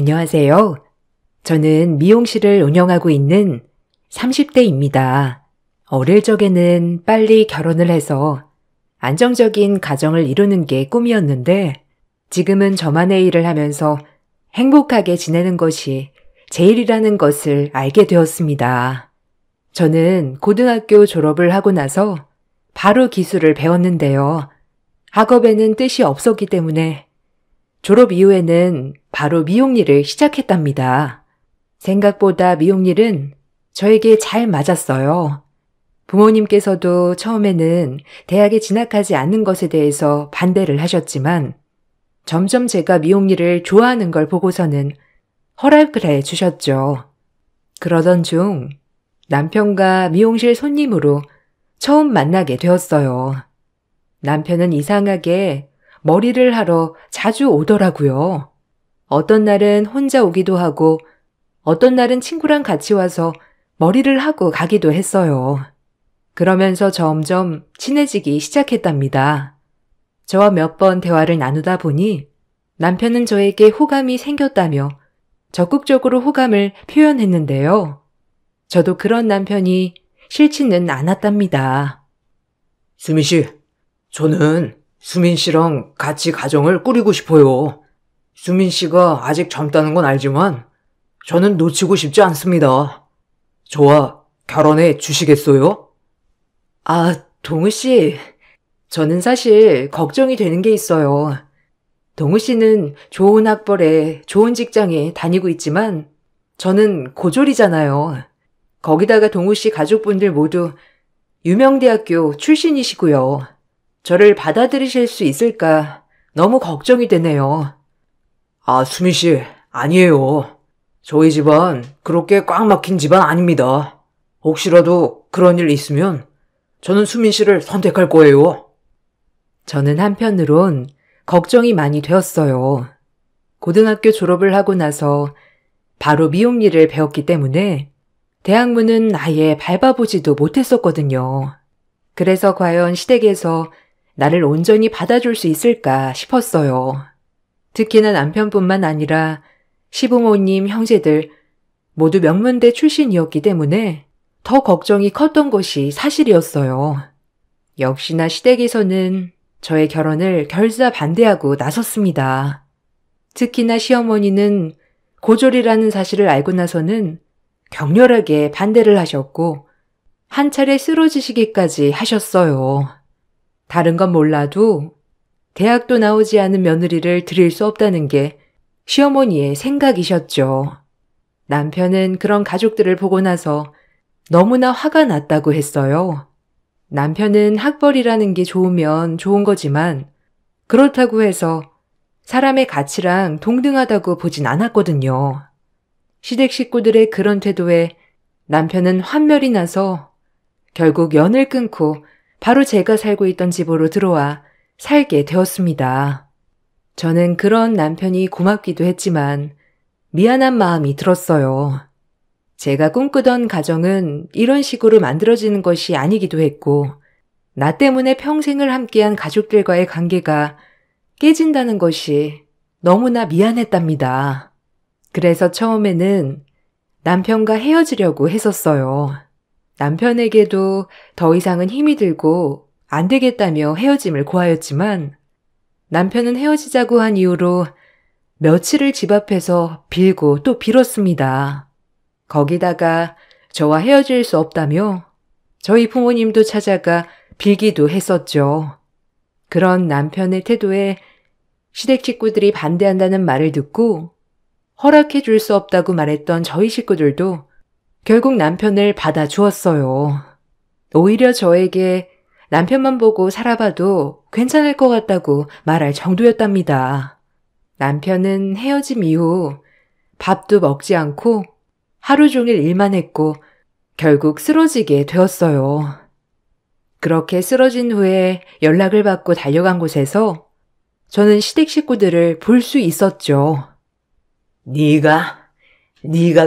안녕하세요. 저는 미용실을 운영하고 있는 30대입니다. 어릴 적에는 빨리 결혼을 해서 안정적인 가정을 이루는 게 꿈이었는데 지금은 저만의 일을 하면서 행복하게 지내는 것이 제일이라는 것을 알게 되었습니다. 저는 고등학교 졸업을 하고 나서 바로 기술을 배웠는데요. 학업에는 뜻이 없었기 때문에 졸업 이후에는 바로 미용 일을 시작했답니다. 생각보다 미용 일은 저에게 잘 맞았어요. 부모님께서도 처음에는 대학에 진학하지 않는 것에 대해서 반대를 하셨지만 점점 제가 미용 일을 좋아하는 걸 보고서는 허락을 해 주셨죠. 그러던 중 남편과 미용실 손님으로 처음 만나게 되었어요. 남편은 이상하게 머리를 하러 자주 오더라고요. 어떤 날은 혼자 오기도 하고 어떤 날은 친구랑 같이 와서 머리를 하고 가기도 했어요. 그러면서 점점 친해지기 시작했답니다. 저와 몇 번 대화를 나누다 보니 남편은 저에게 호감이 생겼다며 적극적으로 호감을 표현했는데요. 저도 그런 남편이 싫지는 않았답니다. 수민 씨, 저는 수민 씨랑 같이 가정을 꾸리고 싶어요. 수민 씨가 아직 젊다는 건 알지만 저는 놓치고 싶지 않습니다. 저와 결혼해 주시겠어요? 동우 씨, 저는 사실 걱정이 되는 게 있어요. 동우 씨는 좋은 학벌에 좋은 직장에 다니고 있지만 저는 고졸이잖아요. 거기다가 동우 씨 가족분들 모두 유명대학교 출신이시고요. 저를 받아들이실 수 있을까 너무 걱정이 되네요. 수민 씨, 아니에요. 저희 집안 그렇게 꽉 막힌 집안 아닙니다. 혹시라도 그런 일 있으면 저는 수민 씨를 선택할 거예요. 저는 한편으론 걱정이 많이 되었어요. 고등학교 졸업을 하고 나서 바로 미용 일을 배웠기 때문에 대학문은 아예 밟아보지도 못했었거든요. 그래서 과연 시댁에서 나를 온전히 받아줄 수 있을까 싶었어요. 특히나 남편뿐만 아니라 시부모님, 형제들 모두 명문대 출신이었기 때문에 더 걱정이 컸던 것이 사실이었어요. 역시나 시댁에서는 저의 결혼을 결사 반대하고 나섰습니다. 특히나 시어머니는 고졸이라는 사실을 알고 나서는 격렬하게 반대를 하셨고 한 차례 쓰러지시기까지 하셨어요. 다른 건 몰라도 대학도 나오지 않은 며느리를 드릴 수 없다는 게 시어머니의 생각이셨죠. 남편은 그런 가족들을 보고 나서 너무나 화가 났다고 했어요. 남편은 학벌이라는 게 좋으면 좋은 거지만 그렇다고 해서 사람의 가치랑 동등하다고 보진 않았거든요. 시댁 식구들의 그런 태도에 남편은 환멸이 나서 결국 연을 끊고 바로 제가 살고 있던 집으로 들어와 살게 되었습니다. 저는 그런 남편이 고맙기도 했지만 미안한 마음이 들었어요. 제가 꿈꾸던 가정은 이런 식으로 만들어지는 것이 아니기도 했고 나 때문에 평생을 함께한 가족들과의 관계가 깨진다는 것이 너무나 미안했답니다. 그래서 처음에는 남편과 헤어지려고 했었어요. 남편에게도 더 이상은 힘이 들고 안 되겠다며 헤어짐을 고하였지만 남편은 헤어지자고 한 이후로 며칠을 집 앞에서 빌고 또 빌었습니다. 거기다가 저와 헤어질 수 없다며 저희 부모님도 찾아가 빌기도 했었죠. 그런 남편의 태도에 시댁 식구들이 반대한다는 말을 듣고 허락해 줄 수 없다고 말했던 저희 식구들도 결국 남편을 받아주었어요. 오히려 저에게 남편만 보고 살아봐도 괜찮을 것 같다고 말할 정도였답니다. 남편은 헤어짐 이후 밥도 먹지 않고 하루 종일 일만 했고 결국 쓰러지게 되었어요. 그렇게 쓰러진 후에 연락을 받고 달려간 곳에서 저는 시댁 식구들을 볼 수 있었죠. 네가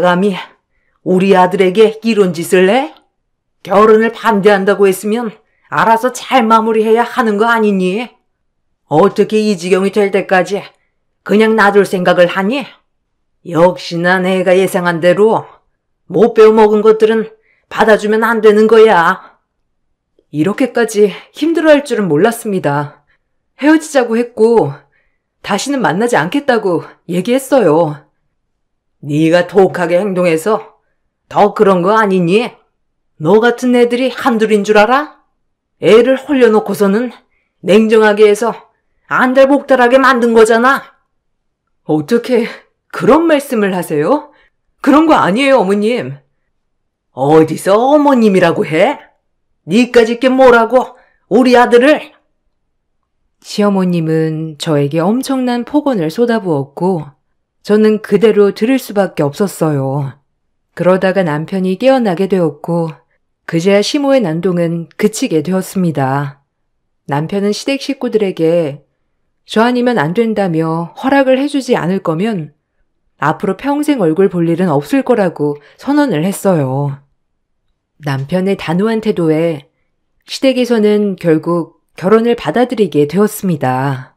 감히 우리 아들에게 이런 짓을 해? 결혼을 반대한다고 했으면 알아서 잘 마무리해야 하는 거 아니니? 어떻게 이 지경이 될 때까지 그냥 놔둘 생각을 하니? 역시나 내가 예상한 대로 못 배워 먹은 것들은 받아주면 안 되는 거야. 이렇게까지 힘들어할 줄은 몰랐습니다. 헤어지자고 했고 다시는 만나지 않겠다고 얘기했어요. 네가 독하게 행동해서 더 그런 거 아니니? 너 같은 애들이 한둘인 줄 알아? 애를 홀려놓고서는 냉정하게 해서 안달복달하게 만든 거잖아. 어떻게 그런 말씀을 하세요? 그런 거 아니에요, 어머님. 어디서 어머님이라고 해? 니까짓 게 뭐라고 우리 아들을? 시어머님은 저에게 엄청난 폭언을 쏟아부었고 저는 그대로 들을 수밖에 없었어요. 그러다가 남편이 깨어나게 되었고 그제야 시모의 난동은 그치게 되었습니다. 남편은 시댁 식구들에게 저 아니면 안 된다며 허락을 해주지 않을 거면 앞으로 평생 얼굴 볼 일은 없을 거라고 선언을 했어요. 남편의 단호한 태도에 시댁에서는 결국 결혼을 받아들이게 되었습니다.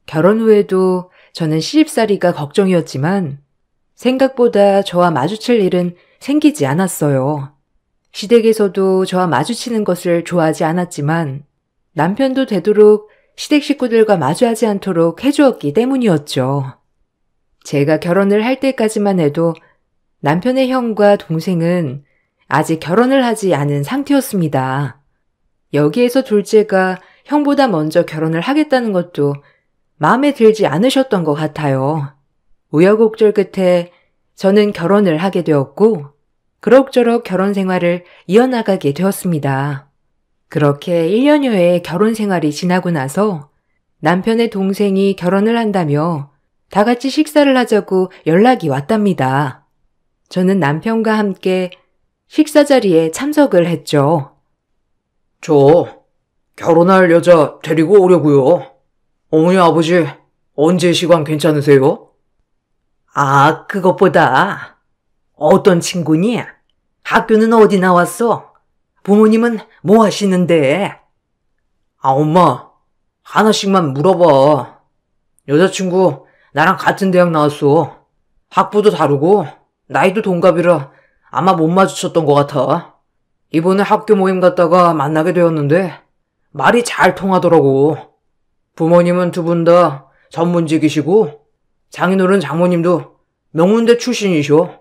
결혼 후에도 저는 시집살이가 걱정이었지만 생각보다 저와 마주칠 일은 생기지 않았어요. 시댁에서도 저와 마주치는 것을 좋아하지 않았지만 남편도 되도록 시댁 식구들과 마주하지 않도록 해주었기 때문이었죠. 제가 결혼을 할 때까지만 해도 남편의 형과 동생은 아직 결혼을 하지 않은 상태였습니다. 여기에서 둘째가 형보다 먼저 결혼을 하겠다는 것도 마음에 들지 않으셨던 것 같아요. 우여곡절 끝에 저는 결혼을 하게 되었고 그럭저럭 결혼 생활을 이어나가게 되었습니다. 그렇게 1년여의 결혼 생활이 지나고 나서 남편의 동생이 결혼을 한다며 다 같이 식사를 하자고 연락이 왔답니다. 저는 남편과 함께 식사 자리에 참석을 했죠. 저 결혼할 여자 데리고 오려고요. 어머니 아버지 언제 시간 괜찮으세요? 아, 그것보다 어떤 친구니? 학교는 어디 나왔어? 부모님은 뭐 하시는데? 아, 엄마 하나씩만 물어봐. 여자친구 나랑 같은 대학 나왔어. 학부도 다르고 나이도 동갑이라 아마 못 마주쳤던 것 같아. 이번에 학교 모임 갔다가 만나게 되었는데 말이 잘 통하더라고. 부모님은 두 분 다 전문직이시고 장인어른 장모님도 명문대 출신이셔.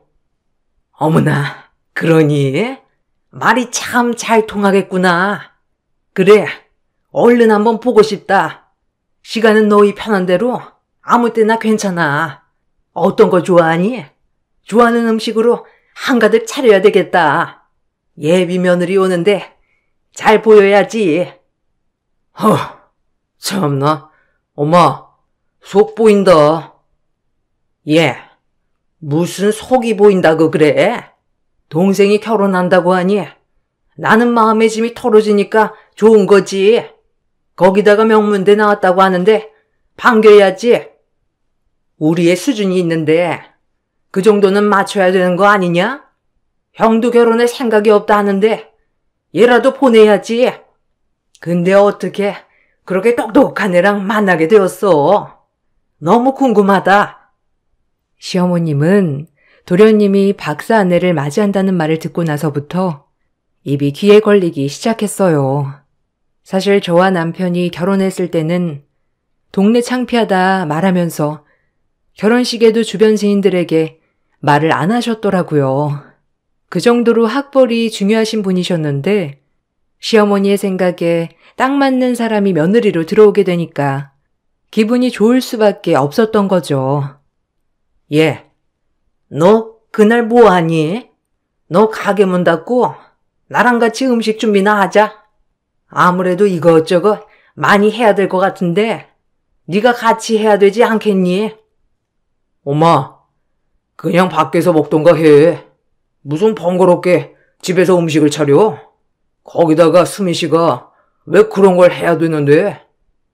어머나, 그러니? 말이 참 잘 통하겠구나. 그래, 얼른 한번 보고 싶다. 시간은 너희 편한 대로 아무 때나 괜찮아. 어떤 거 좋아하니? 좋아하는 음식으로 한가득 차려야 되겠다. 예비 며느리 오는데 잘 보여야지. 참나. 엄마, 속 보인다. 예, 무슨 속이 보인다고 그래? 동생이 결혼한다고 하니 나는 마음의 짐이 털어지니까 좋은 거지. 거기다가 명문대 나왔다고 하는데 반겨야지. 우리의 수준이 있는데 그 정도는 맞춰야 되는 거 아니냐? 형도 결혼에 생각이 없다 하는데 얘라도 보내야지. 근데 어떻게 그렇게 똑똑한 애랑 만나게 되었어? 너무 궁금하다. 시어머님은 도련님이 박사 아내를 맞이한다는 말을 듣고 나서부터 입이 귀에 걸리기 시작했어요. 사실 저와 남편이 결혼했을 때는 동네 창피하다 말하면서 결혼식에도 주변 지인들에게 말을 안 하셨더라고요. 그 정도로 학벌이 중요하신 분이셨는데 시어머니의 생각에 딱 맞는 사람이 며느리로 들어오게 되니까 기분이 좋을 수밖에 없었던 거죠. 예, 너 그날 뭐 하니? 너 가게 문 닫고 나랑 같이 음식 준비나 하자. 아무래도 이것저것 많이 해야 될 것 같은데 네가 같이 해야 되지 않겠니? 엄마, 그냥 밖에서 먹던가 해. 무슨 번거롭게 집에서 음식을 차려? 거기다가 수미 씨가 왜 그런 걸 해야 되는데?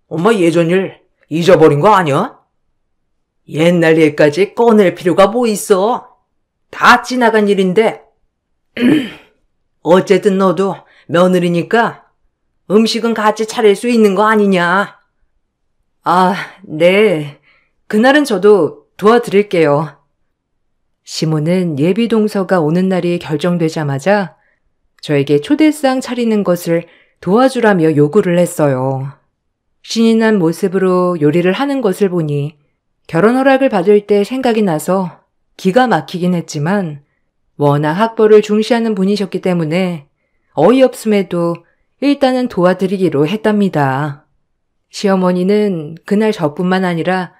엄마 예전 일 잊어버린 거 아니야? 옛날 일까지 꺼낼 필요가 뭐 있어? 다 지나간 일인데. 어쨌든 너도 며느리니까 음식은 같이 차릴 수 있는 거 아니냐? 아, 네. 그날은 저도 도와드릴게요. 시모는 예비 동서가 오는 날이 결정되자마자 저에게 초대상 차리는 것을 도와주라며 요구를 했어요. 신이 난 모습으로 요리를 하는 것을 보니 결혼 허락을 받을 때 생각이 나서 기가 막히긴 했지만 워낙 학벌을 중시하는 분이셨기 때문에 어이없음에도 일단은 도와드리기로 했답니다. 시어머니는 그날 저뿐만 아니라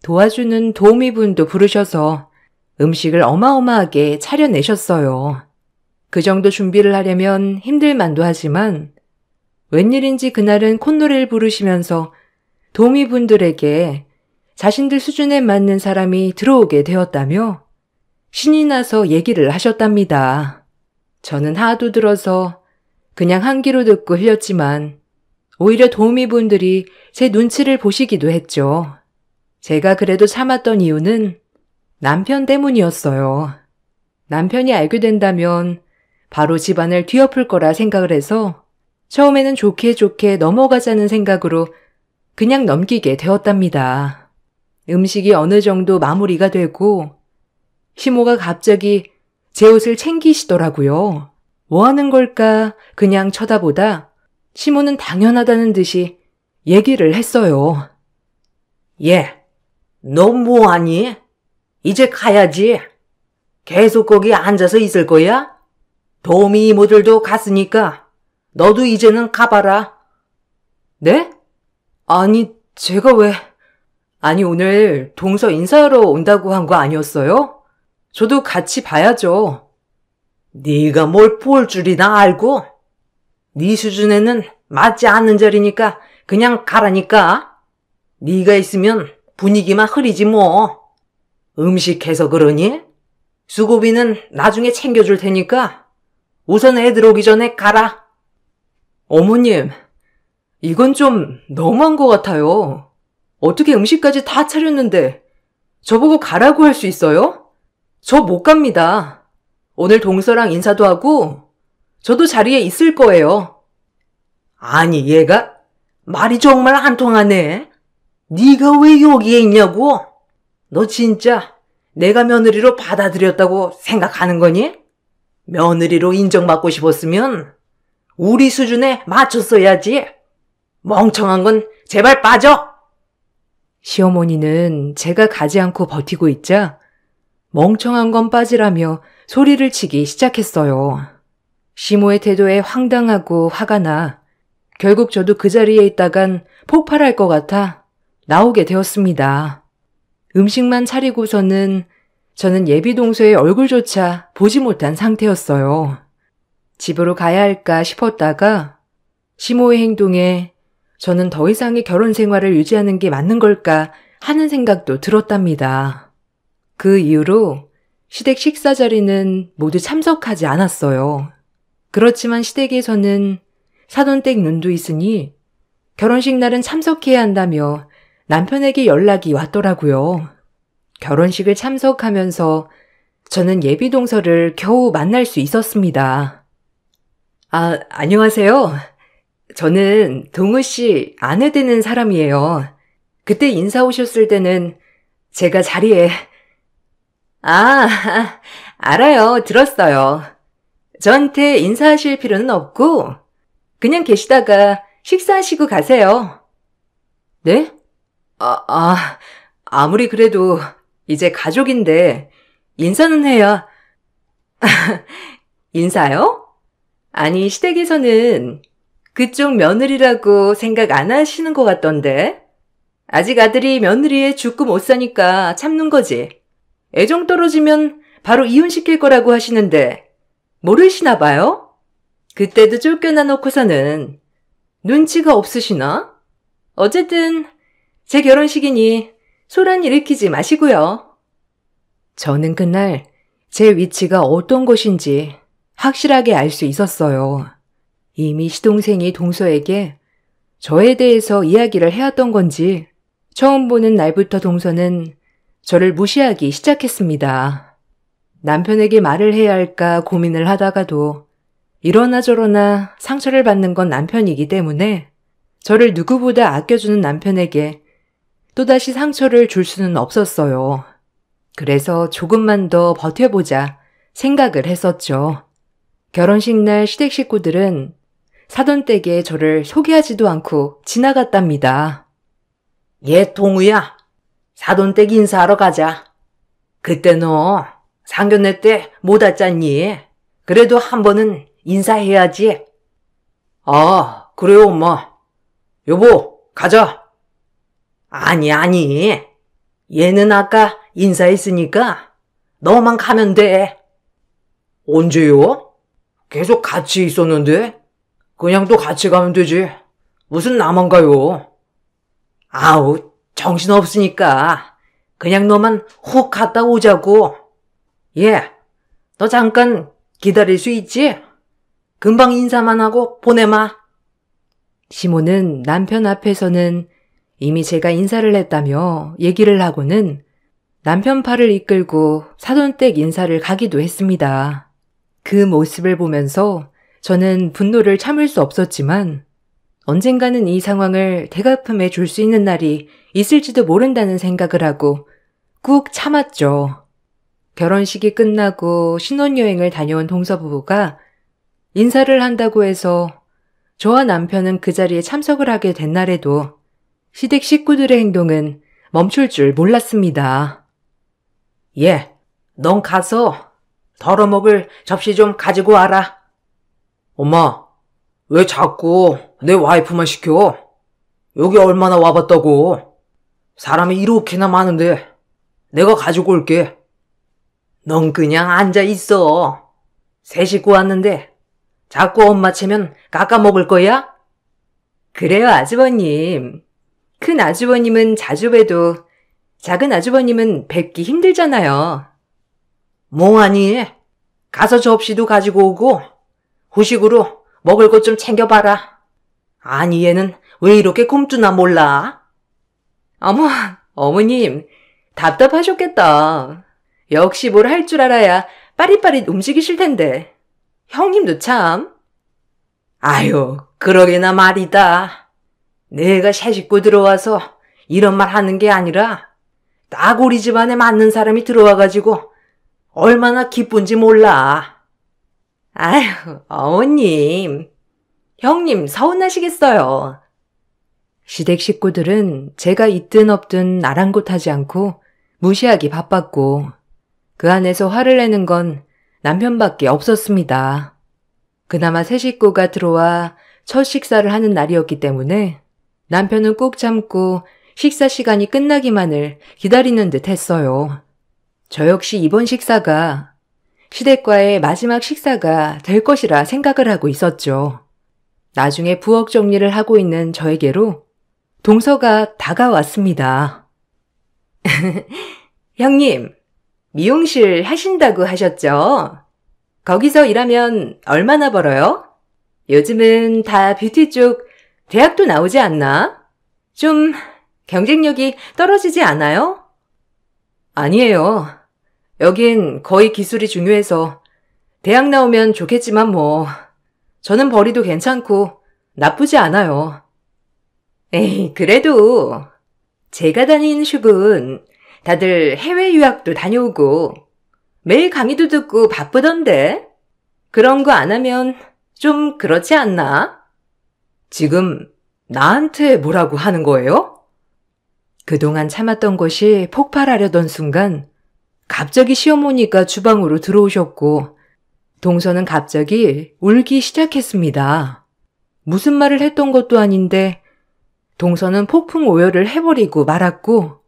도와주는 도우미분도 부르셔서 음식을 어마어마하게 차려내셨어요. 그 정도 준비를 하려면 힘들만도 하지만 웬일인지 그날은 콧노래를 부르시면서 도우미분들에게 자신들 수준에 맞는 사람이 들어오게 되었다며 신이 나서 얘기를 하셨답니다. 저는 하도 들어서 그냥 한 귀로 듣고 흘렸지만 오히려 도우미분들이 제 눈치를 보시기도 했죠. 제가 그래도 참았던 이유는 남편 때문이었어요. 남편이 알게 된다면 바로 집안을 뒤엎을 거라 생각을 해서 처음에는 좋게 좋게 넘어가자는 생각으로 그냥 넘기게 되었답니다. 음식이 어느 정도 마무리가 되고 시모가 갑자기 제 옷을 챙기시더라고요. 뭐 하는 걸까 그냥 쳐다보다 시모는 당연하다는 듯이 얘기를 했어요. 너 뭐하니? 이제 가야지. 계속 거기 앉아서 있을 거야? 도우미 이모들도 갔으니까 너도 이제는 가봐라. 네? 아니, 제가 왜... 아니, 오늘 동서 인사하러 온다고 한 거 아니었어요? 저도 같이 봐야죠. 네가 뭘 볼 줄이나 알고? 네 수준에는 맞지 않는 자리니까 그냥 가라니까. 네가 있으면 분위기만 흐리지 뭐. 음식해서 그러니? 수고비는 나중에 챙겨줄 테니까 우선 애들 오기 전에 가라. 어머님, 이건 좀 너무한 것 같아요. 어떻게 음식까지 다 차렸는데 저보고 가라고 할 수 있어요? 저 못 갑니다. 오늘 동서랑 인사도 하고 저도 자리에 있을 거예요. 아니 얘가 말이 정말 안 통하네. 네가 왜 여기에 있냐고? 너 진짜 내가 며느리로 받아들였다고 생각하는 거니? 며느리로 인정받고 싶었으면 우리 수준에 맞췄어야지. 멍청한 건 제발 빠져. 시어머니는 제가 가지 않고 버티고 있자 멍청한 건 빠지라며 소리를 치기 시작했어요. 시모의 태도에 황당하고 화가 나 결국 저도 그 자리에 있다간 폭발할 것 같아 나오게 되었습니다. 음식만 차리고서는 저는 예비 동서의 얼굴조차 보지 못한 상태였어요. 집으로 가야 할까 싶었다가 시모의 행동에 저는 더 이상의 결혼 생활을 유지하는 게 맞는 걸까 하는 생각도 들었답니다. 그 이후로 시댁 식사 자리는 모두 참석하지 않았어요. 그렇지만 시댁에서는 사돈댁 눈도 있으니 결혼식 날은 참석해야 한다며 남편에게 연락이 왔더라고요. 결혼식을 참석하면서 저는 예비 동서를 겨우 만날 수 있었습니다. 아, 안녕하세요. 저는 동우 씨 아내 되는 사람이에요. 그때 인사 오셨을 때는 제가 자리에... 아, 알아요. 들었어요. 저한테 인사하실 필요는 없고 그냥 계시다가 식사하시고 가세요. 네? 아무리 그래도 이제 가족인데 인사는 해야... 인사요? 아니, 시댁에서는 그쪽 며느리라고 생각 안 하시는 것 같던데. 아직 아들이 며느리에 죽고 못 사니까 참는 거지. 애정 떨어지면 바로 이혼시킬 거라고 하시는데 모르시나 봐요? 그때도 쫓겨나 놓고서는 눈치가 없으시나? 어쨌든 제 결혼식이니 소란 일으키지 마시고요. 저는 그날 제 위치가 어떤 것인지 확실하게 알 수 있었어요. 이미 시동생이 동서에게 저에 대해서 이야기를 해왔던 건지 처음 보는 날부터 동서는 저를 무시하기 시작했습니다. 남편에게 말을 해야 할까 고민을 하다가도 이러나 저러나 상처를 받는 건 남편이기 때문에 저를 누구보다 아껴주는 남편에게 또다시 상처를 줄 수는 없었어요. 그래서 조금만 더 버텨보자 생각을 했었죠. 결혼식 날 시댁 식구들은 사돈댁에 저를 소개하지도 않고 지나갔답니다. 얘 동우야, 사돈댁 인사하러 가자. 그때 너 상견례 때 못 왔잖니? 그래도 한 번은 인사해야지. 아, 그래요, 엄마. 여보, 가자. 아니. 얘는 아까 인사했으니까 너만 가면 돼. 언제요? 계속 같이 있었는데? 그냥 또 같이 가면 되지. 무슨 나만 가요? 아우, 정신없으니까 그냥 너만 훅 갔다 오자고. 예, 너 잠깐 기다릴 수 있지? 금방 인사만 하고 보내마. 시모는 남편 앞에서는 이미 제가 인사를 했다며 얘기를 하고는 남편 팔을 이끌고 사돈댁 인사를 가기도 했습니다. 그 모습을 보면서 저는 분노를 참을 수 없었지만 언젠가는 이 상황을 대갚음해 줄 수 있는 날이 있을지도 모른다는 생각을 하고 꾹 참았죠. 결혼식이 끝나고 신혼여행을 다녀온 동서부부가 인사를 한다고 해서 저와 남편은 그 자리에 참석을 하게 된 날에도 시댁 식구들의 행동은 멈출 줄 몰랐습니다. 예, 넌 가서 덜어먹을 접시 좀 가지고 와라. 엄마, 왜 자꾸 내 와이프만 시켜? 여기 얼마나 와봤다고. 사람이 이렇게나 많은데 내가 가지고 올게. 넌 그냥 앉아있어. 새 식구 왔는데 자꾸 엄마 채면 깎아먹을 거야? 그래요, 아주버님. 큰 아주버님은 자주 봬도 작은 아주버님은 뵙기 힘들잖아요. 뭐하니? 가서 접시도 가지고 오고 후식으로 먹을 것 좀 챙겨봐라. 아니 얘는 왜 이렇게 굼뜨나 몰라? 어머, 어머님, 답답하셨겠다. 역시 뭘 할 줄 알아야 빠릿빠릿 움직이실 텐데. 형님도 참. 아유, 그러게나 말이다. 내가 새 식구 들어와서 이런 말 하는 게 아니라 딱 우리 집안에 맞는 사람이 들어와가지고 얼마나 기쁜지 몰라. 아유, 어머님. 형님 서운하시겠어요. 시댁 식구들은 제가 있든 없든 아랑곳하지 않고 무시하기 바빴고 그 안에서 화를 내는 건 남편밖에 없었습니다. 그나마 새 식구가 들어와 첫 식사를 하는 날이었기 때문에 남편은 꾹 참고 식사 시간이 끝나기만을 기다리는 듯 했어요. 저 역시 이번 식사가 시댁과의 마지막 식사가 될 것이라 생각을 하고 있었죠. 나중에 부엌 정리를 하고 있는 저에게로 동서가 다가왔습니다. 형님, 미용실 하신다고 하셨죠? 거기서 일하면 얼마나 벌어요? 요즘은 다 뷰티 쪽 대학도 나오지 않나? 좀 경쟁력이 떨어지지 않아요? 아니에요. 여긴 거의 기술이 중요해서 대학 나오면 좋겠지만 뭐 저는 벌이도 괜찮고 나쁘지 않아요. 에이, 그래도 제가 다니는 샵은 다들 해외 유학도 다녀오고 매일 강의도 듣고 바쁘던데 그런 거 안 하면 좀 그렇지 않나? 지금 나한테 뭐라고 하는 거예요? 그동안 참았던 것이 폭발하려던 순간 갑자기 시어머니가 주방으로 들어오셨고 동서는 갑자기 울기 시작했습니다. 무슨 말을 했던 것도 아닌데 동서는 폭풍 오열을 해버리고 말았고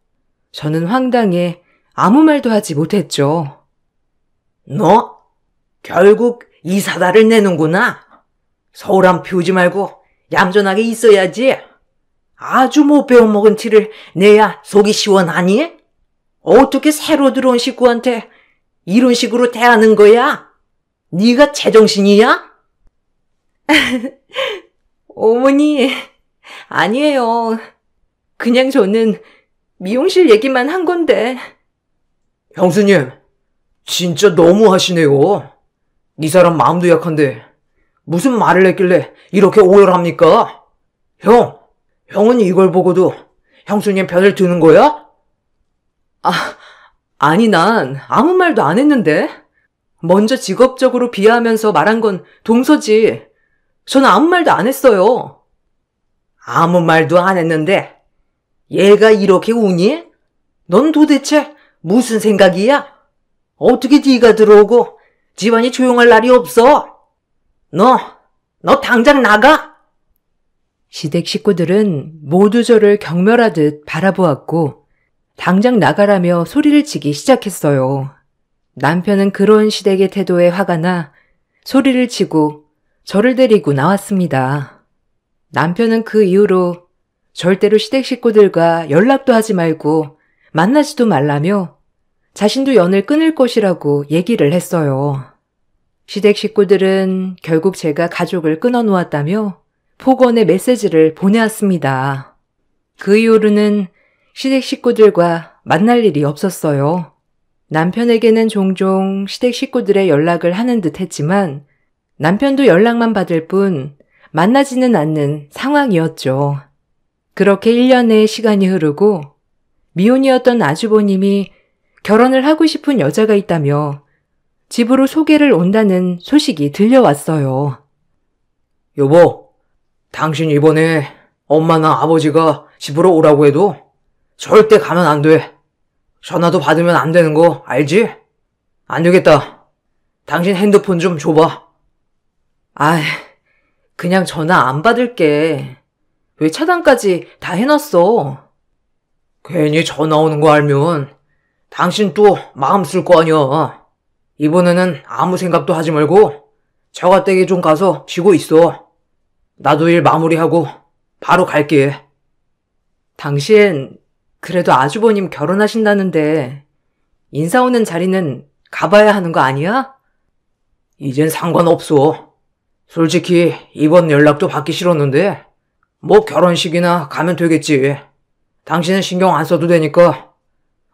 저는 황당해 아무 말도 하지 못했죠. 너 결국 이 사다를 내는구나. 서울함 피우지 말고 얌전하게 있어야지. 아주 못 배워먹은 티를 내야 속이 시원하니? 어떻게 새로 들어온 식구한테 이런 식으로 대하는 거야? 네가 제정신이야? 어머니, 아니에요. 그냥 저는 미용실 얘기만 한 건데. 형수님, 진짜 너무하시네요. 이 사람 마음도 약한데 무슨 말을 했길래 이렇게 오열합니까? 형은 이걸 보고도 형수님 편을 드는 거야? 아니, 난 아무 말도 안 했는데? 먼저 직업적으로 비하하면서 말한 건 동서지. 저는 아무 말도 안 했어요. 아무 말도 안 했는데 얘가 이렇게 우니? 넌 도대체 무슨 생각이야? 어떻게 네가 들어오고 집안이 조용할 날이 없어? 너 당장 나가! 시댁 식구들은 모두 저를 경멸하듯 바라보았고 당장 나가라며 소리를 치기 시작했어요. 남편은 그런 시댁의 태도에 화가 나 소리를 치고 저를 데리고 나왔습니다. 남편은 그 이후로 절대로 시댁 식구들과 연락도 하지 말고 만나지도 말라며 자신도 연을 끊을 것이라고 얘기를 했어요. 시댁 식구들은 결국 제가 가족을 끊어놓았다며 폭언의 메시지를 보내왔습니다. 그 이후로는 시댁 식구들과 만날 일이 없었어요. 남편에게는 종종 시댁 식구들의 연락을 하는 듯 했지만 남편도 연락만 받을 뿐 만나지는 않는 상황이었죠. 그렇게 1년의 시간이 흐르고 미혼이었던 아주버님이 결혼을 하고 싶은 여자가 있다며 집으로 소개를 온다는 소식이 들려왔어요. 여보, 당신 이번에 엄마나 아버지가 집으로 오라고 해도 절대 가면 안 돼. 전화도 받으면 안 되는 거 알지? 안 되겠다. 당신 핸드폰 좀 줘봐. 아이, 그냥 전화 안 받을게. 왜 차단까지 다 해놨어? 괜히 전화 오는 거 알면 당신 또 마음 쓸 거 아니야. 이번에는 아무 생각도 하지 말고 처가댁에 좀 가서 쉬고 있어. 나도 일 마무리하고 바로 갈게. 당신 그래도 아주버님 결혼하신다는데 인사 오는 자리는 가봐야 하는 거 아니야? 이젠 상관없어. 솔직히 이번 연락도 받기 싫었는데 뭐 결혼식이나 가면 되겠지. 당신은 신경 안 써도 되니까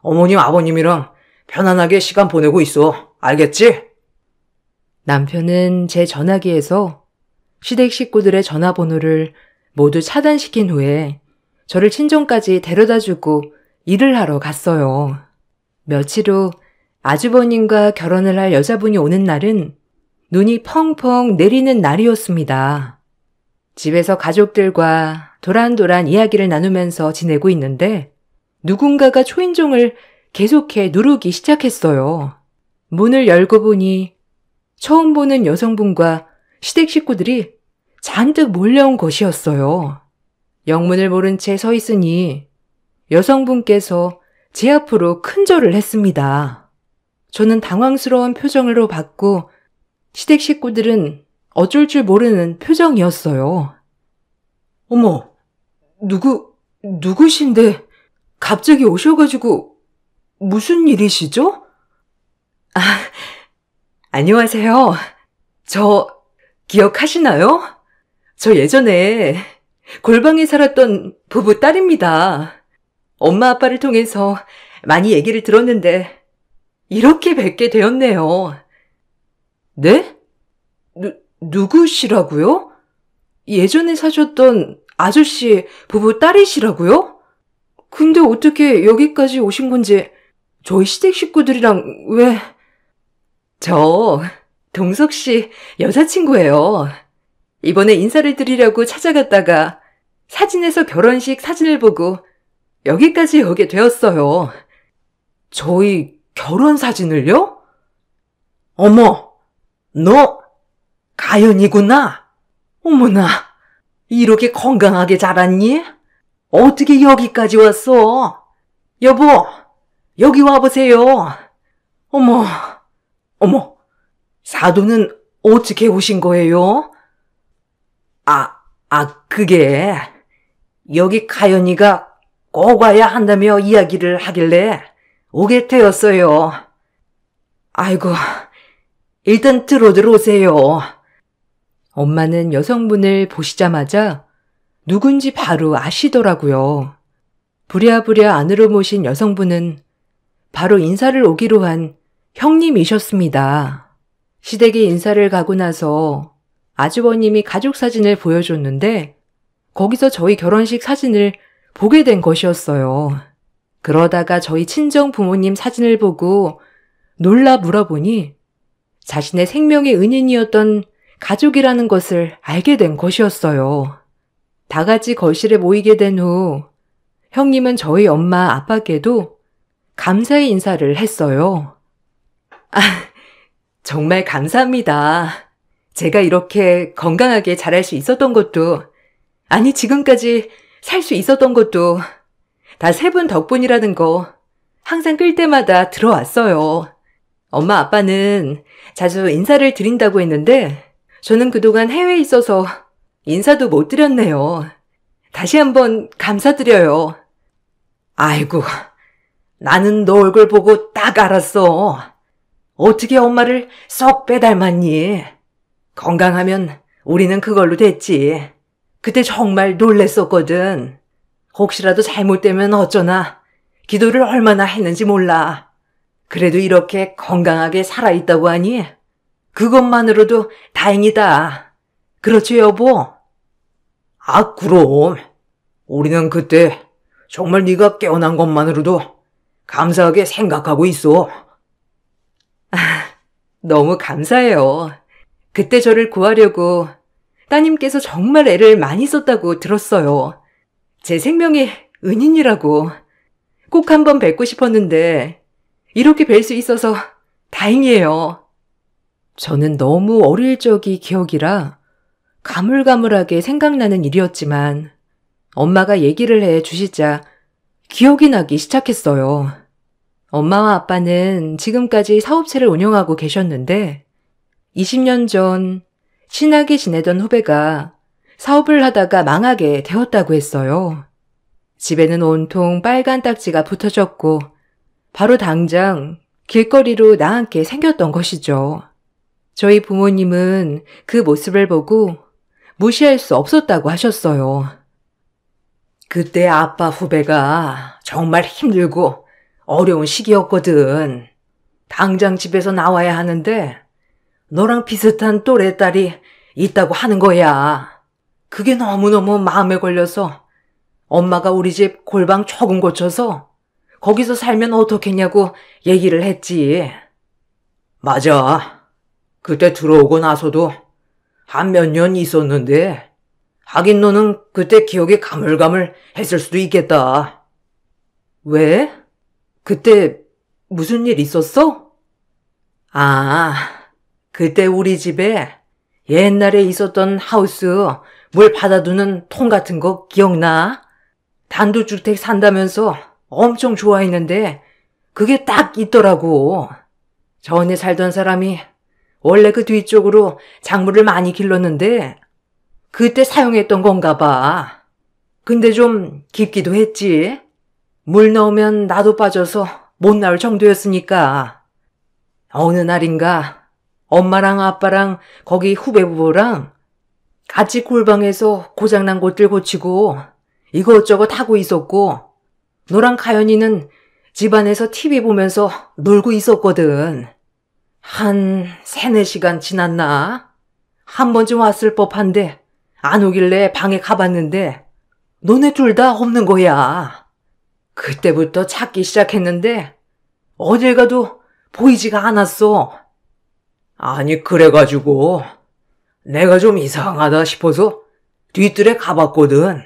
어머님 아버님이랑 편안하게 시간 보내고 있어. 알겠지? 남편은 제 전화기에서 시댁 식구들의 전화번호를 모두 차단시킨 후에 저를 친정까지 데려다주고 일을 하러 갔어요. 며칠 후 아주버님과 결혼을 할 여자분이 오는 날은 눈이 펑펑 내리는 날이었습니다. 집에서 가족들과 도란도란 이야기를 나누면서 지내고 있는데 누군가가 초인종을 계속해 누르기 시작했어요. 문을 열고 보니 처음 보는 여성분과 시댁 식구들이 잔뜩 몰려온 것이었어요. 영문을 모른 채 서 있으니 여성분께서 제 앞으로 큰절을 했습니다. 저는 당황스러운 표정으로 봤고 시댁 식구들은 어쩔 줄 모르는 표정이었어요. 어머, 누구신데 갑자기 오셔가지고 무슨 일이시죠? 아, 안녕하세요. 저 기억하시나요? 저 예전에 골방에 살았던 부부 딸입니다. 엄마 아빠를 통해서 많이 얘기를 들었는데 이렇게 뵙게 되었네요. 네? 누구시라고요? 예전에 사셨던 아저씨 부부 딸이시라고요? 근데 어떻게 여기까지 오신 건지 저희 시댁 식구들이랑 왜... 저 동석 씨 여자친구예요. 이번에 인사를 드리려고 찾아갔다가 사진에서 결혼식 사진을 보고 여기까지 오게 되었어요. 저희 결혼 사진을요? 어머, 너 가연이구나. 어머나, 이렇게 건강하게 자랐니? 어떻게 여기까지 왔어? 여보, 여기 와보세요. 어머, 사돈은 어떻게 오신 거예요? 그게 여기 가연이가 꼭 와야 한다며 이야기를 하길래 오게 되었어요. 아이고, 일단 들어오세요. 엄마는 여성분을 보시자마자 누군지 바로 아시더라고요. 부랴부랴 안으로 모신 여성분은 바로 인사를 오기로 한 형님이셨습니다. 시댁에 인사를 가고 나서 아주버님이 가족 사진을 보여줬는데 거기서 저희 결혼식 사진을 보게 된 것이었어요. 그러다가 저희 친정 부모님 사진을 보고 놀라 물어보니 자신의 생명의 은인이었던 가족이라는 것을 알게 된 것이었어요. 다 같이 거실에 모이게 된 후 형님은 저희 엄마 아빠께도 감사의 인사를 했어요. 아, 정말 감사합니다. 제가 이렇게 건강하게 자랄 수 있었던 것도, 아니 지금까지 살 수 있었던 것도 다 세 분 덕분이라는 거 항상 끌 때마다 들어왔어요. 엄마 아빠는 자주 인사를 드린다고 했는데 저는 그동안 해외에 있어서 인사도 못 드렸네요. 다시 한번 감사드려요. 아이고, 나는 너 얼굴 보고 딱 알았어. 어떻게 엄마를 썩 빼닮았니? 건강하면 우리는 그걸로 됐지. 그때 정말 놀랬었거든. 혹시라도 잘못되면 어쩌나. 기도를 얼마나 했는지 몰라. 그래도 이렇게 건강하게 살아있다고 하니 그것만으로도 다행이다. 그렇죠, 여보? 아, 그럼. 우리는 그때 정말 네가 깨어난 것만으로도 감사하게 생각하고 있어. 아, 너무 감사해요. 그때 저를 구하려고 따님께서 정말 애를 많이 썼다고 들었어요. 제 생명의 은인이라고. 꼭 한번 뵙고 싶었는데 이렇게 뵐 수 있어서 다행이에요. 저는 너무 어릴 적이 기억이라 가물가물하게 생각나는 일이었지만 엄마가 얘기를 해 주시자 기억이 나기 시작했어요. 엄마와 아빠는 지금까지 사업체를 운영하고 계셨는데 20년 전 친하게 지내던 후배가 사업을 하다가 망하게 되었다고 했어요. 집에는 온통 빨간 딱지가 붙어졌고 바로 당장 길거리로 나앉게 생겼던 것이죠. 저희 부모님은 그 모습을 보고 무시할 수 없었다고 하셨어요. 그때 아빠 후배가 정말 힘들고 어려운 시기였거든. 당장 집에서 나와야 하는데 너랑 비슷한 또래 딸이 있다고 하는 거야. 그게 너무너무 마음에 걸려서 엄마가 우리 집 골방 조금 고쳐서 거기서 살면 어떻겠냐고 얘기를 했지. 맞아. 그때 들어오고 나서도 한 몇 년 있었는데 하긴 너는 그때 기억이 가물가물 했을 수도 있겠다. 왜? 그때 무슨 일 있었어? 아, 그때 우리 집에 옛날에 있었던 하우스 물 받아두는 통 같은 거 기억나? 단독주택 산다면서 엄청 좋아했는데 그게 딱 있더라고. 전에 살던 사람이 원래 그 뒤쪽으로 작물을 많이 길렀는데 그때 사용했던 건가 봐. 근데 좀 깊기도 했지. 물 넣으면 나도 빠져서 못 나올 정도였으니까. 어느 날인가 엄마랑 아빠랑 거기 후배 부부랑 같이 골방에서 고장난 것들 고치고 이것저것 하고 있었고 너랑 가연이는 집안에서 TV 보면서 놀고 있었거든. 한 3-4시간 지났나? 한 번쯤 왔을 법한데 안 오길래 방에 가봤는데 너네 둘 다 없는 거야. 그때부터 찾기 시작했는데 어딜 가도 보이지가 않았어. 아니 그래가지고 내가 좀 이상하다 싶어서 뒤뜰에 가봤거든.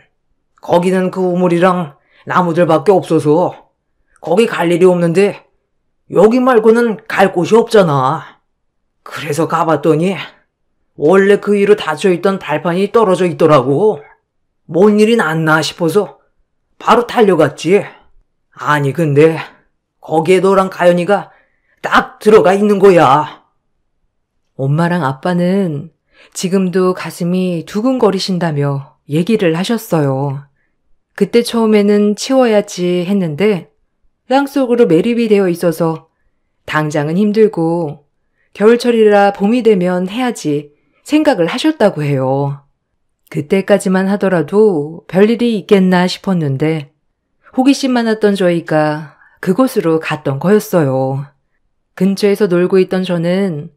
거기는 그 우물이랑 나무들밖에 없어서 거기 갈 일이 없는데 여기 말고는 갈 곳이 없잖아. 그래서 가봤더니 원래 그 위로 닫혀있던 발판이 떨어져 있더라고. 뭔 일이 났나 싶어서 바로 달려갔지. 아니 근데 거기에 너랑 가연이가 딱 들어가 있는 거야. 엄마랑 아빠는 지금도 가슴이 두근거리신다며 얘기를 하셨어요. 그때 처음에는 치워야지 했는데 땅속으로 매립이 되어 있어서 당장은 힘들고 겨울철이라 봄이 되면 해야지 생각을 하셨다고 해요. 그때까지만 하더라도 별일이 있겠나 싶었는데 호기심 많았던 저희가 그곳으로 갔던 거였어요. 근처에서 놀고 있던 저는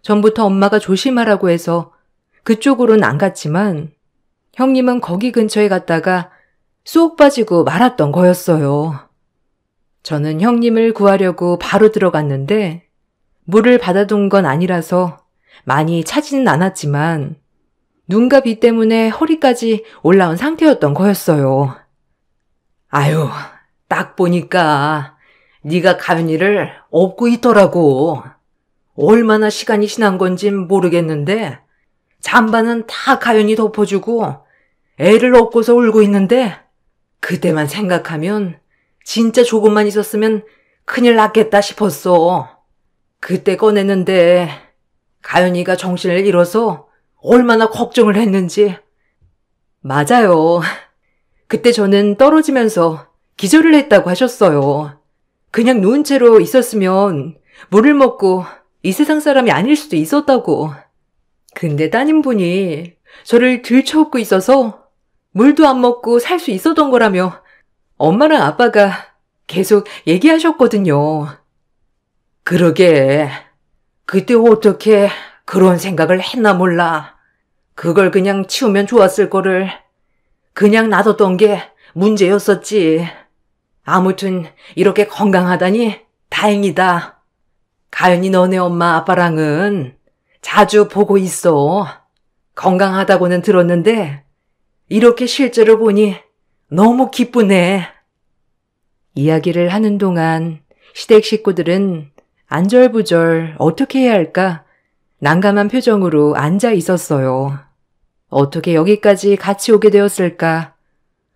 전부터 엄마가 조심하라고 해서 그쪽으로는 안 갔지만 형님은 거기 근처에 갔다가 쏙 빠지고 말았던 거였어요. 저는 형님을 구하려고 바로 들어갔는데 물을 받아둔 건 아니라서 많이 차지는 않았지만 눈과 비 때문에 허리까지 올라온 상태였던 거였어요. 아유, 딱 보니까 네가 가연이를 업고 있더라고. 얼마나 시간이 지난 건진 모르겠는데 잠바는 다 가연이 덮어주고 애를 업고서 울고 있는데 그때만 생각하면 진짜 조금만 있었으면 큰일 났겠다 싶었어. 그때 꺼냈는데 가연이가 정신을 잃어서 얼마나 걱정을 했는지. 맞아요. 그때 저는 떨어지면서 기절을 했다고 하셨어요. 그냥 누운 채로 있었으면 물을 먹고 이 세상 사람이 아닐 수도 있었다고. 근데 따님분이 저를 들쳐업고 있어서 물도 안 먹고 살 수 있었던 거라며 엄마랑 아빠가 계속 얘기하셨거든요. 그러게. 그때 어떻게 그런 생각을 했나 몰라. 그걸 그냥 치우면 좋았을 거를 그냥 놔뒀던 게 문제였었지. 아무튼 이렇게 건강하다니 다행이다. 가연이 너네 엄마 아빠랑은 자주 보고 있어. 건강하다고는 들었는데 이렇게 실제로 보니 너무 기쁘네. 이야기를 하는 동안 시댁 식구들은 안절부절 어떻게 해야 할까 난감한 표정으로 앉아 있었어요. 어떻게 여기까지 같이 오게 되었을까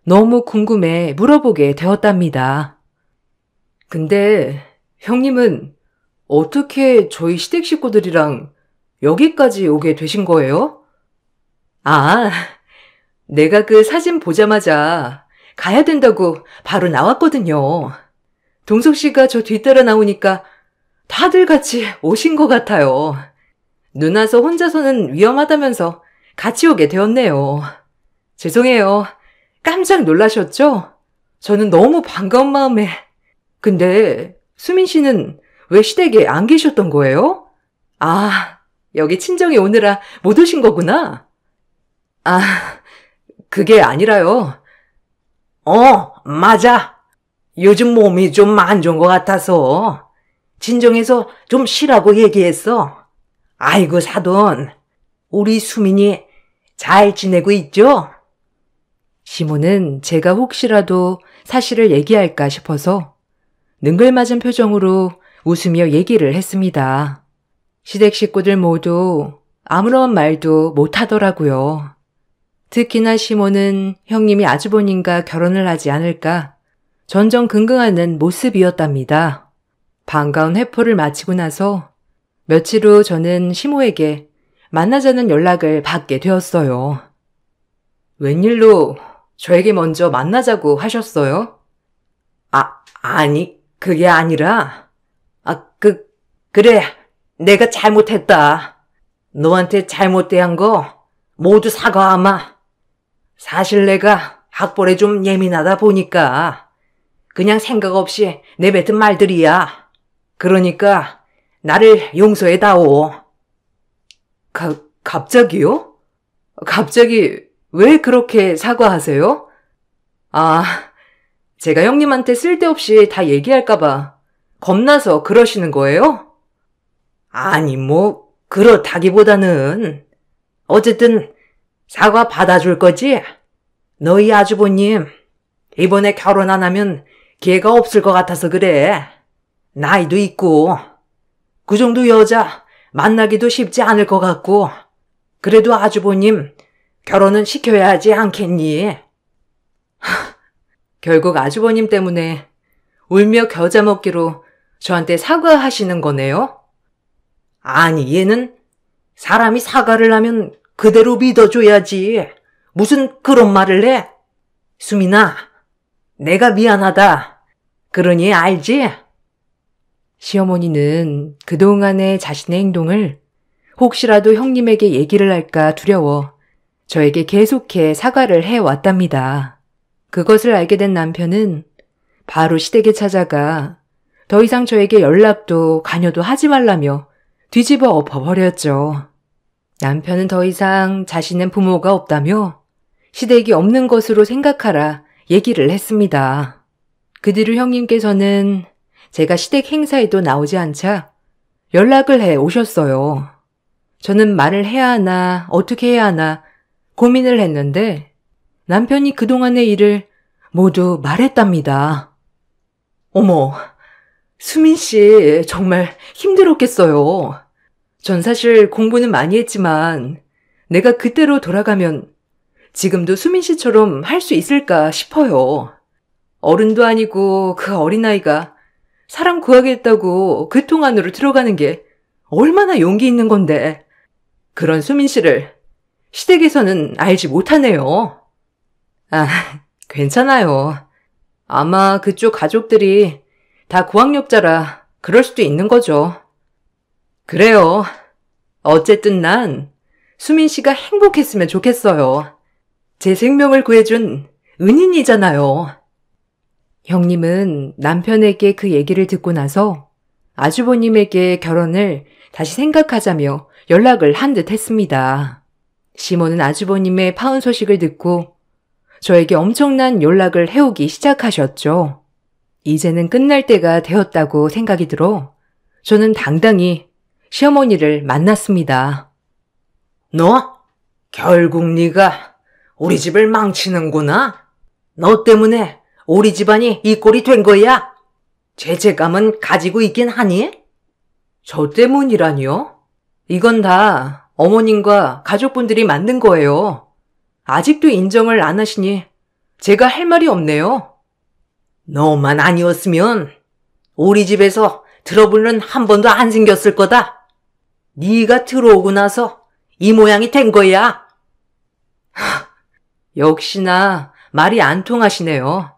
너무 궁금해 물어보게 되었답니다. 근데 형님은 어떻게 저희 시댁 식구들이랑 여기까지 오게 되신 거예요? 아, 내가 그 사진 보자마자 가야 된다고 바로 나왔거든요. 동석 씨가 저 뒤따라 나오니까 다들 같이 오신 것 같아요. 누나서 혼자서는 위험하다면서 같이 오게 되었네요. 죄송해요. 깜짝 놀라셨죠? 저는 너무 반가운 마음에. 근데 수민 씨는 왜 시댁에 안 계셨던 거예요? 아, 여기 친정에 오느라 못 오신 거구나. 아, 그게 아니라요. 맞아. 요즘 몸이 좀 안 좋은 것 같아서 진정해서 좀 쉬라고 얘기했어. 아이고 사돈, 우리 수민이 잘 지내고 있죠? 시모는 제가 혹시라도 사실을 얘기할까 싶어서 능글맞은 표정으로 웃으며 얘기를 했습니다. 시댁 식구들 모두 아무런 말도 못하더라고요. 특히나 시모는 형님이 아주버님과 결혼을 하지 않을까 전전긍긍하는 모습이었답니다. 반가운 회포를 마치고 나서 며칠 후 저는 시모에게 만나자는 연락을 받게 되었어요. 웬일로 저에게 먼저 만나자고 하셨어요? 아니, 그게 아니라, 그래, 내가 잘못했다. 너한테 잘못대한 거 모두 사과하마. 사실 내가 학벌에 좀 예민하다 보니까 그냥 생각 없이 내뱉은 말들이야. 그러니까 나를 용서해다오. 갑자기요? 갑자기 왜 그렇게 사과하세요? 아, 제가 형님한테 쓸데없이 다 얘기할까봐 겁나서 그러시는 거예요? 아니, 그렇다기보다는 어쨌든 사과 받아줄 거지? 너희 아주버님 이번에 결혼 안 하면 기회가 없을 것 같아서 그래. 나이도 있고 그 정도 여자 만나기도 쉽지 않을 것 같고 그래도 아주버님 결혼은 시켜야 하지 않겠니? 결국 아주버님 때문에 울며 겨자 먹기로 저한테 사과하시는 거네요? 아니, 얘는 사람이 사과를 하면 그대로 믿어줘야지. 무슨 그런 말을 해? 수민아, 내가 미안하다. 그러니 알지? 시어머니는 그동안의 자신의 행동을 혹시라도 형님에게 얘기를 할까 두려워 저에게 계속해 사과를 해왔답니다. 그것을 알게 된 남편은 바로 시댁에 찾아가 더 이상 저에게 연락도 관여도 하지 말라며 뒤집어 엎어버렸죠. 남편은 더 이상 자신은 부모가 없다며 시댁이 없는 것으로 생각하라 얘기를 했습니다. 그 뒤로 형님께서는 제가 시댁 행사에도 나오지 않자 연락을 해 오셨어요. 저는 말을 해야 하나 어떻게 해야 하나 고민을 했는데 남편이 그동안의 일을 모두 말했답니다. 어머, 수민 씨 정말 힘들었겠어요. 전 사실 공부는 많이 했지만 내가 그때로 돌아가면 지금도 수민 씨처럼 할 수 있을까 싶어요. 어른도 아니고 그 어린아이가 사람 구하겠다고 그 통 안으로 들어가는 게 얼마나 용기 있는 건데 그런 수민 씨를 시댁에서는 알지 못하네요. 아, 괜찮아요. 아마 그쪽 가족들이 다 고학력자라 그럴 수도 있는 거죠. 그래요. 어쨌든 난 수민 씨가 행복했으면 좋겠어요. 제 생명을 구해준 은인이잖아요. 형님은 남편에게 그 얘기를 듣고 나서 아주버님에게 결혼을 다시 생각하자며 연락을 한 듯 했습니다. 시모는 아주버님의 파혼 소식을 듣고 저에게 엄청난 연락을 해오기 시작하셨죠. 이제는 끝날 때가 되었다고 생각이 들어 저는 당당히 시어머니를 만났습니다. 너? 결국 네가 우리 집을 망치는구나? 너 때문에 우리 집안이 이 꼴이 된 거야? 죄책감은 가지고 있긴 하니? 저 때문이라니요? 이건 다 어머님과 가족분들이 만든 거예요. 아직도 인정을 안 하시니 제가 할 말이 없네요. 너만 아니었으면 우리 집에서 트러블은 한 번도 안 생겼을 거다. 네가 들어오고 나서 이 모양이 된 거야. 역시나 말이 안 통하시네요.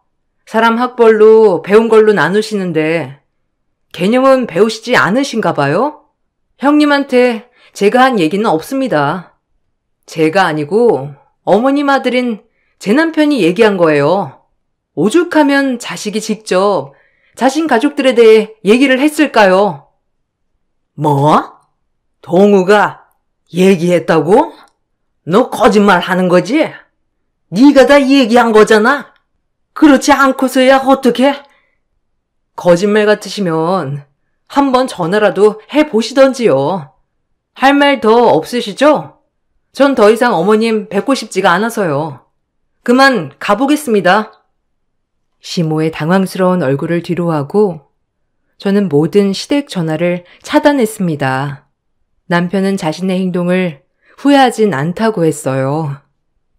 사람 학벌로 배운 걸로 나누시는데 개념은 배우시지 않으신가 봐요? 형님한테 제가 한 얘기는 없습니다. 제가 아니고 어머님 아들인 제 남편이 얘기한 거예요. 오죽하면 자식이 직접 자신 가족들에 대해 얘기를 했을까요? 뭐? 동우가 얘기했다고? 너 거짓말 하는 거지? 네가 다 얘기한 거잖아. 그렇지 않고서야 어떡해? 거짓말 같으시면 한번 전화라도 해보시던지요. 할 말 더 없으시죠? 전 더 이상 어머님 뵙고 싶지가 않아서요. 그만 가보겠습니다. 시모의 당황스러운 얼굴을 뒤로하고 저는 모든 시댁 전화를 차단했습니다. 남편은 자신의 행동을 후회하진 않다고 했어요.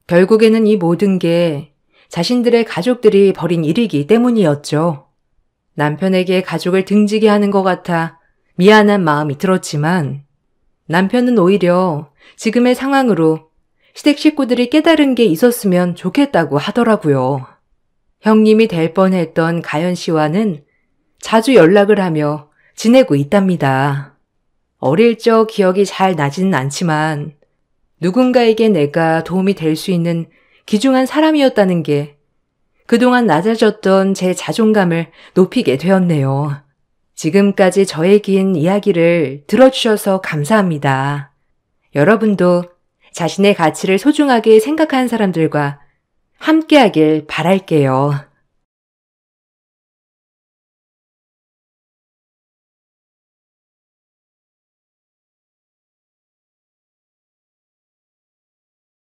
결국에는 이 모든 게 자신들의 가족들이 벌인 일이기 때문이었죠. 남편에게 가족을 등지게 하는 것 같아 미안한 마음이 들었지만 남편은 오히려 지금의 상황으로 시댁 식구들이 깨달은 게 있었으면 좋겠다고 하더라고요. 형님이 될 뻔했던 가연 씨와는 자주 연락을 하며 지내고 있답니다. 어릴 적 기억이 잘 나지는 않지만 누군가에게 내가 도움이 될 수 있는 귀중한 사람이었다는 게 그동안 낮아졌던 제 자존감을 높이게 되었네요. 지금까지 저의 긴 이야기를 들어주셔서 감사합니다. 여러분도 자신의 가치를 소중하게 생각하는 사람들과 함께하길 바랄게요.